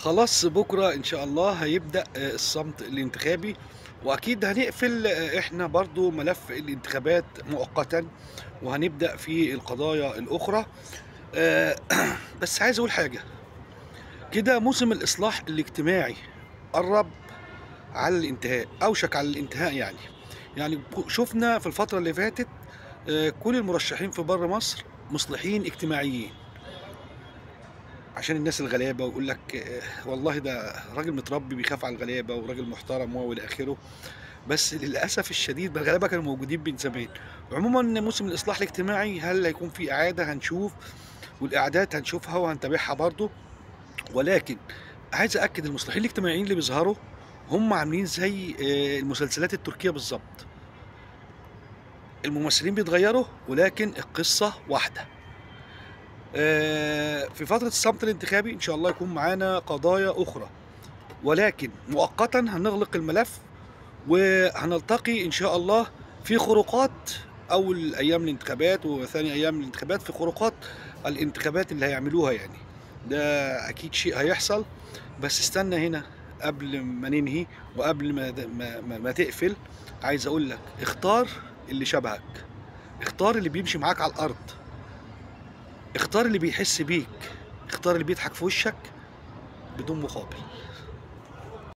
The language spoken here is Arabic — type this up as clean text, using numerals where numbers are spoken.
خلاص بكرة إن شاء الله هيبدأ الصمت الانتخابي، وأكيد هنقفل إحنا برضه ملف الانتخابات مؤقتًا، وهنبدأ في القضايا الأخرى. آآ بس عايز أقول حاجة، كده موسم الإصلاح الاجتماعي قرّب على الانتهاء، أوشك على الانتهاء يعني. يعني شُفنا في الفترة اللي فاتت كل المرشحين في برّه مصر مصلحين اجتماعيين. عشان الناس الغلابة ويقول لك والله ده راجل متربي بيخاف على الغلابة وراجل محترم وإلى آخره، بس للأسف الشديد ما الغلابة كانوا موجودين من زمان. عمومًا موسم الإصلاح الاجتماعي هل هيكون في إعادة؟ هنشوف، والإعادات هنشوفها وهنتابعها برضه، ولكن عايز أأكد المصلحين الاجتماعيين اللي بيظهروا هم عاملين زي المسلسلات التركية بالضبط، الممثلين بيتغيروا ولكن القصة واحدة. في فترة الصمت الانتخابي إن شاء الله يكون معانا قضايا أخرى. ولكن مؤقتًا هنغلق الملف، وهنلتقي إن شاء الله في خروقات أول أيام الانتخابات وثاني أيام الانتخابات، في خروقات الانتخابات اللي هيعملوها يعني. ده أكيد شيء هيحصل، بس استنى هنا قبل ما ننهي وقبل ما تقفل. عايز أقول لك اختار اللي شبهك، اختار اللي بيمشي معاك على الأرض، اختار اللي بيحس بيك، اختار اللي بيضحك في وشك بدون مقابل.